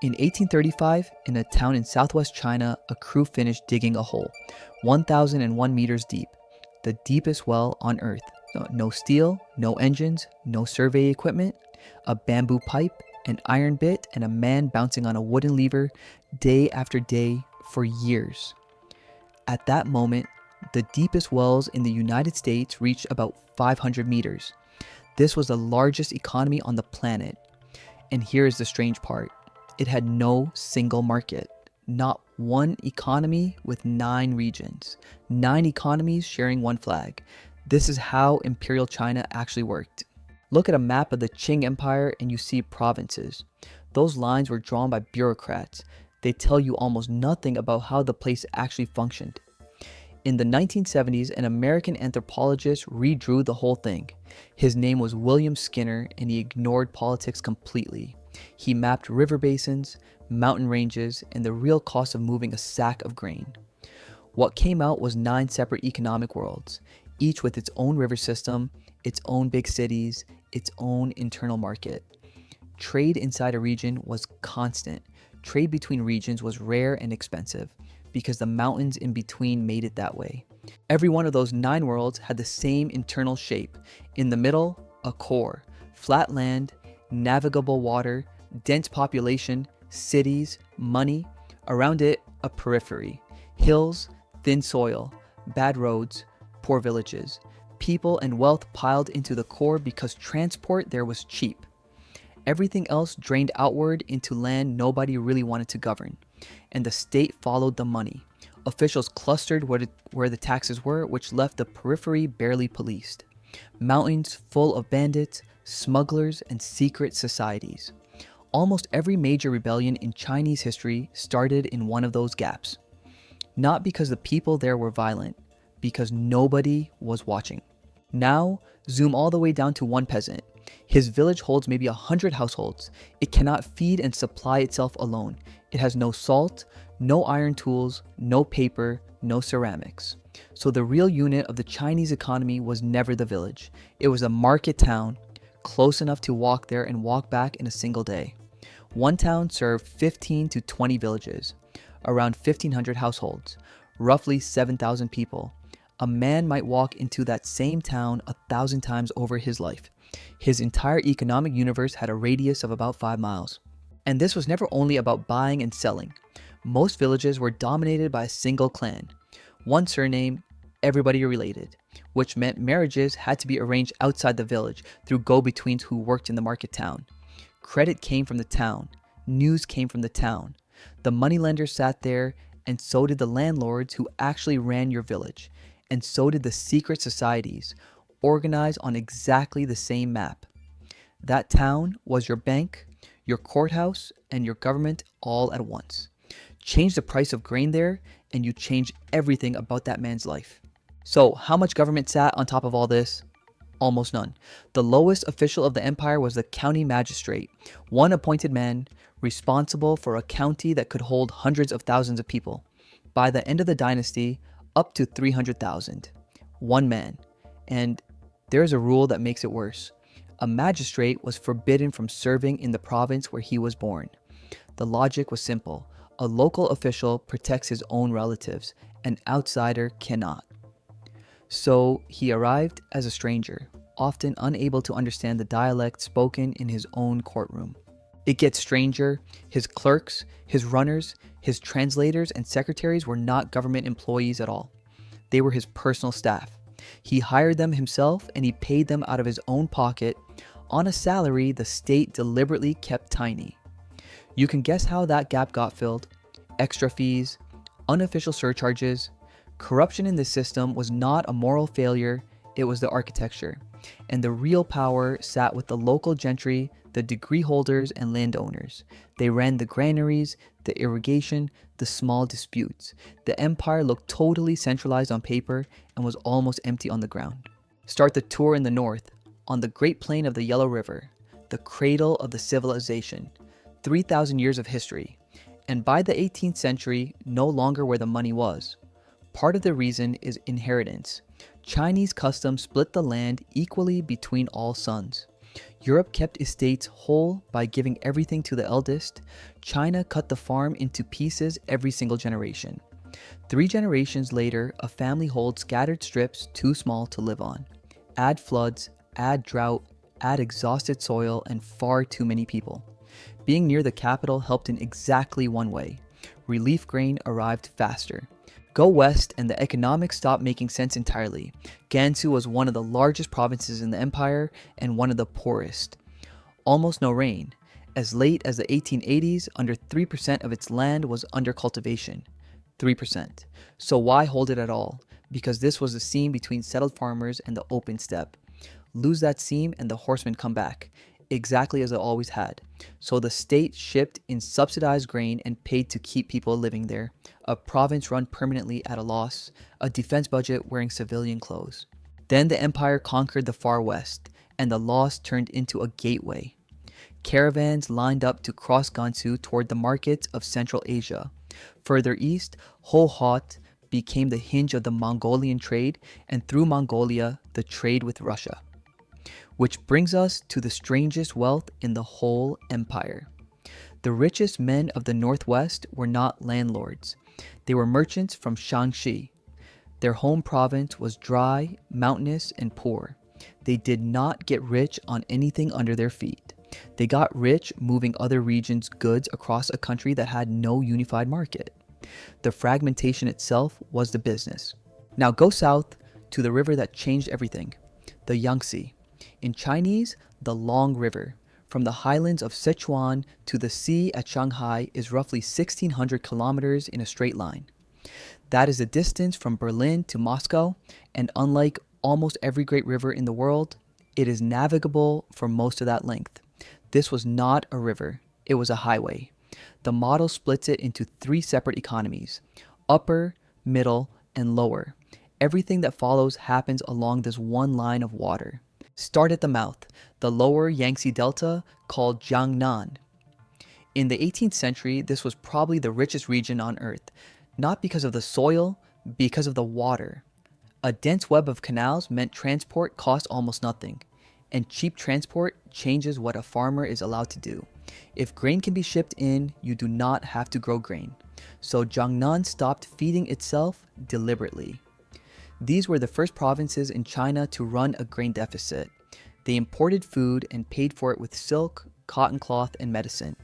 In 1835, in a town in southwest China, a crew finished digging a hole, 1,001 meters deep, the deepest well on Earth. No steel, no engines, no survey equipment, a bamboo pipe, an iron bit, and a man bouncing on a wooden lever day after day for years. At that moment, the deepest wells in the United States reached about 500 meters. This was the largest economy on the planet. And here is the strange part. It had no single market. Not one economy with 9 regions. 9 economies sharing one flag. This is how Imperial China actually worked. Look at a map of the Qing Empire and you see provinces. Those lines were drawn by bureaucrats. They tell you almost nothing about how the place actually functioned. In the 1970s, an American anthropologist redrew the whole thing. His name was William Skinner, and he ignored politics completely. He mapped river basins, mountain ranges, and the real cost of moving a sack of grain. What came out was 9 separate economic worlds, each with its own river system, its own big cities, its own internal market. Trade inside a region was constant. Trade between regions was rare and expensive, because the mountains in between made it that way. Every one of those 9 worlds had the same internal shape. In the middle, a core, flat land, navigable water, dense population, cities, money. Around it, a periphery, hills, thin soil, bad roads, poor villages. People and wealth piled into the core because transport there was cheap. Everything else drained outward into land nobody really wanted to govern. And the state followed the money. Officials clustered where the taxes were, which left the periphery barely policed. Mountains full of bandits, smugglers, and secret societies. Almost every major rebellion in Chinese history started in one of those gaps. Not because the people there were violent, because nobody was watching. Now, zoom all the way down to one peasant. His village holds maybe 100 households. It cannot feed and supply itself alone. It has no salt, no iron tools, no paper, no ceramics. So the real unit of the Chinese economy was never the village. It was a market town, close enough to walk there and walk back in a single day. One town served 15 to 20 villages, around 1,500 households, roughly 7,000 people. A man might walk into that same town 1,000 times over his life. His entire economic universe had a radius of about 5 miles. And this was never only about buying and selling. Most villages were dominated by a single clan. One surname, everybody related, which meant marriages had to be arranged outside the village through go-betweens who worked in the market town. Credit came from the town. News came from the town. The moneylenders sat there, and so did the landlords who actually ran your village. And so did the secret societies, organized on exactly the same map. That town was your bank, your courthouse, and your government all at once. Change the price of grain there, and you change everything about that man's life. So, how much government sat on top of all this? Almost none. The lowest official of the empire was the county magistrate, one appointed man responsible for a county that could hold hundreds of thousands of people. By the end of the dynasty, up to 300,000. One man. And there's a rule that makes it worse. A magistrate was forbidden from serving in the province where he was born. The logic was simple. A local official protects his own relatives. An outsider cannot. So he arrived as a stranger, often unable to understand the dialect spoken in his own courtroom. It gets stranger. His clerks, his runners, his translators and secretaries were not government employees at all. They were his personal staff. He hired them himself and he paid them out of his own pocket on a salary the state deliberately kept tiny. You can guess how that gap got filled. Extra fees, unofficial surcharges. Corruption in the system was not a moral failure, it was the architecture. And the real power sat with the local gentry, the degree holders, and landowners. They ran the granaries, the irrigation, the small disputes. The empire looked totally centralized on paper and was almost empty on the ground. Start the tour in the north, on the Great Plain of the Yellow River, the cradle of the civilization, 3,000 years of history. And by the 18th century, no longer where the money was. Part of the reason is inheritance. Chinese custom split the land equally between all sons. Europe kept estates whole by giving everything to the eldest. China cut the farm into pieces every single generation. 3 generations later, a family holds scattered strips too small to live on. Add floods, add drought, add exhausted soil, and far too many people. Being near the capital helped in exactly one way. Relief grain arrived faster. Go west and the economics stopped making sense entirely. Gansu was one of the largest provinces in the empire and one of the poorest. Almost no rain. As late as the 1880s, under 3% of its land was under cultivation. 3%. So why hold it at all? Because this was the seam between settled farmers and the open steppe. Lose that seam and the horsemen come back, exactly as it always had. So the state shipped in subsidized grain and paid to keep people living there, a province run permanently at a loss, a defense budget wearing civilian clothes. Then the empire conquered the far west, and the loss turned into a gateway. Caravans lined up to cross Gansu toward the markets of Central Asia. Further east, Ho-Hot became the hinge of the Mongolian trade, and through Mongolia, the trade with Russia. Which brings us to the strangest wealth in the whole empire. The richest men of the northwest were not landlords. They were merchants from Shaanxi. Their home province was dry, mountainous, and poor. They did not get rich on anything under their feet. They got rich moving other regions' goods across a country that had no unified market. The fragmentation itself was the business. Now go south to the river that changed everything, the Yangtze. In Chinese, the Long River. From the highlands of Sichuan to the sea at Shanghai is roughly 1,600 kilometers in a straight line. That is the distance from Berlin to Moscow, and unlike almost every great river in the world, it is navigable for most of that length. This was not a river, it was a highway. The model splits it into 3 separate economies: upper, middle, and lower. Everything that follows happens along this one line of water. Start at the mouth, the lower Yangtze Delta, called Jiangnan. In the 18th century, this was probably the richest region on Earth, not because of the soil, because of the water. A dense web of canals meant transport cost almost nothing, and cheap transport changes what a farmer is allowed to do. If grain can be shipped in, you do not have to grow grain. So Jiangnan stopped feeding itself deliberately. These were the first provinces in China to run a grain deficit. They imported food and paid for it with silk, cotton cloth, and medicine.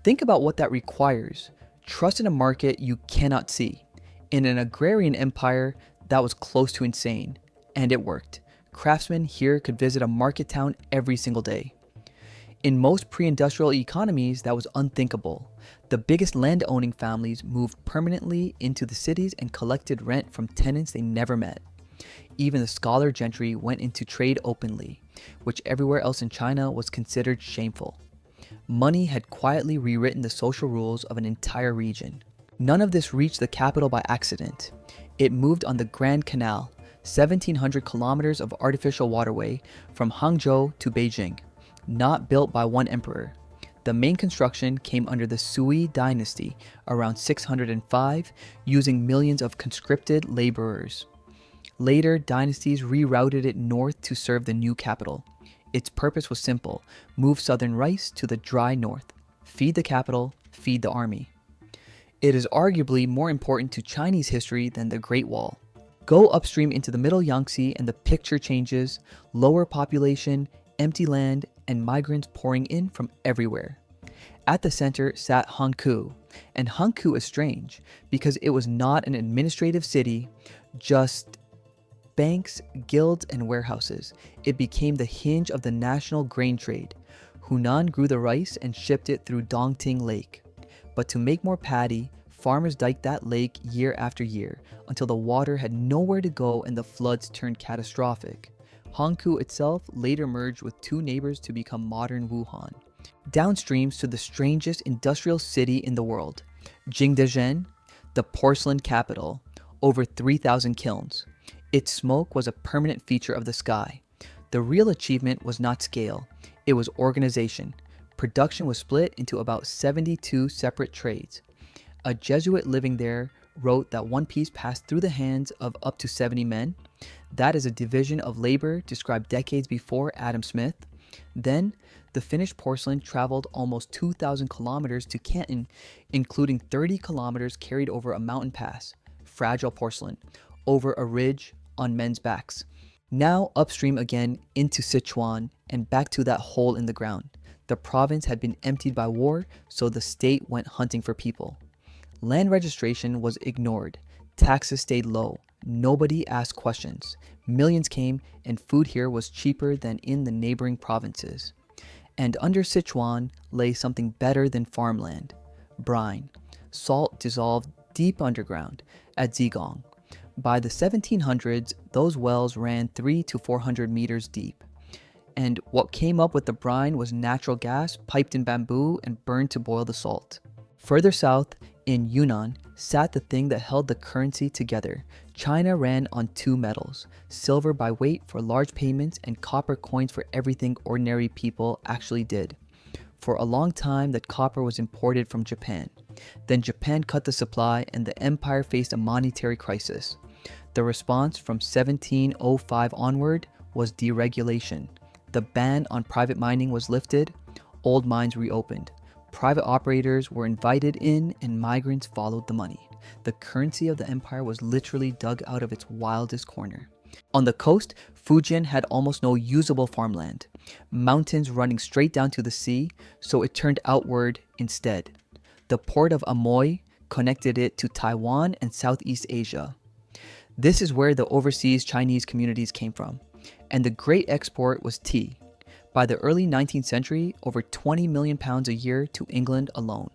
Think about what that requires. Trust in a market you cannot see. In an agrarian empire, that was close to insane. And it worked. Craftsmen here could visit a market town every single day. In most pre-industrial economies, that was unthinkable. The biggest land-owning families moved permanently into the cities and collected rent from tenants they never met. Even the scholar gentry went into trade openly, which everywhere else in China was considered shameful. Money had quietly rewritten the social rules of an entire region. None of this reached the capital by accident. It moved on the Grand Canal, 1,700 kilometers of artificial waterway from Hangzhou to Beijing. Not built by one emperor. The main construction came under the Sui dynasty around 605, using millions of conscripted laborers. Later dynasties rerouted it north to serve the new capital. Its purpose was simple: move southern rice to the dry north. Feed the capital, feed the army. It is arguably more important to Chinese history than the Great Wall. Go upstream into the middle Yangtze and the picture changes: lower population, empty land, and migrants pouring in from everywhere. At the center sat Hankou, and Hankou is strange because it was not an administrative city, just banks, guilds, and warehouses. It became the hinge of the national grain trade. Hunan grew the rice and shipped it through Dongting Lake. But to make more paddy, farmers diked that lake year after year until the water had nowhere to go and the floods turned catastrophic. Hankou itself later merged with 2 neighbors to become modern Wuhan. Downstream stood the strangest industrial city in the world, Jingdezhen, the porcelain capital, over 3,000 kilns. Its smoke was a permanent feature of the sky. The real achievement was not scale, it was organization. Production was split into about 72 separate trades. A Jesuit living there wrote that one piece passed through the hands of up to 70 men. That is a division of labor described decades before Adam Smith. Then, the finished porcelain traveled almost 2,000 kilometers to Canton, including 30 kilometers carried over a mountain pass, fragile porcelain, over a ridge on men's backs. Now upstream again into Sichuan and back to that hole in the ground. The province had been emptied by war, so the state went hunting for people. Land registration was ignored. Taxes stayed low. Nobody asked questions. Millions came, and food here was cheaper than in the neighboring provinces. And under Sichuan lay something better than farmland: brine, salt dissolved deep underground at Zigong. By the 1700s, those wells ran 300 to 400 meters deep. And what came up with the brine was natural gas piped in bamboo and burned to boil the salt. Further south, in Yunnan, sat the thing that held the currency together. China ran on two metals: silver by weight for large payments and copper coins for everything ordinary people actually did. For a long time, that copper was imported from Japan. Then Japan cut the supply and the empire faced a monetary crisis. The response from 1705 onward was deregulation. The ban on private mining was lifted, old mines reopened. Private operators were invited in and migrants followed the money. The currency of the empire was literally dug out of its wildest corner. On the coast, Fujian had almost no usable farmland. Mountains running straight down to the sea, so it turned outward instead. The port of Amoy connected it to Taiwan and Southeast Asia. This is where the overseas Chinese communities came from. And the great export was tea. By the early 19th century, over 20 million pounds a year to England alone.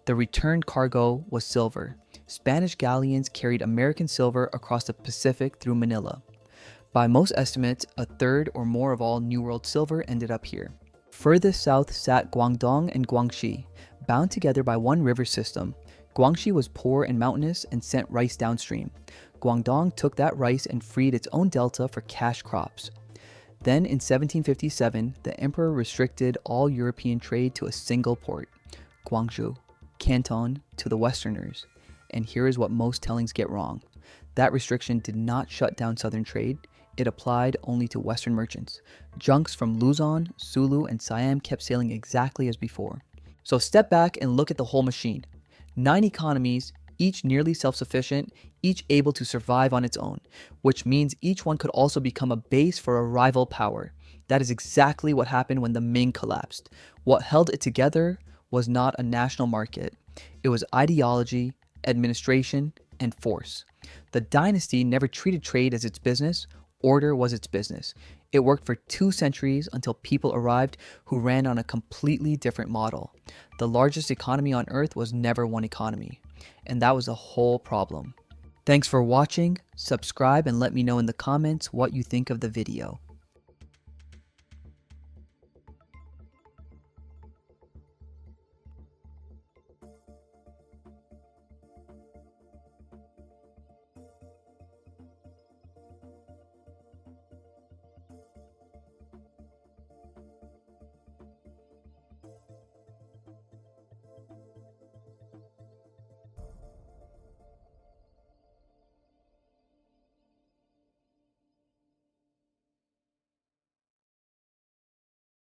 The return cargo was silver. Spanish galleons carried American silver across the Pacific through Manila. By most estimates, a third or more of all New World silver ended up here. Furthest south sat Guangdong and Guangxi, bound together by one river system. Guangxi was poor and mountainous and sent rice downstream. Guangdong took that rice and freed its own delta for cash crops. Then in 1757, the emperor restricted all European trade to a single port, Guangzhou, Canton, to the Westerners. And here is what most tellings get wrong. That restriction did not shut down southern trade. It applied only to Western merchants. Junks from Luzon, Sulu, and Siam kept sailing exactly as before. So step back and look at the whole machine. 9 economies, each nearly self-sufficient, each able to survive on its own, which means each one could also become a base for a rival power. That is exactly what happened when the Ming collapsed. What held it together was not a national market. It was ideology, administration, and force. The dynasty never treated trade as its business. Order was its business. It worked for 2 centuries until people arrived who ran on a completely different model. The largest economy on earth was never one economy. And that was the whole problem. Thanks for watching. Subscribe and let me know in the comments what you think of the video.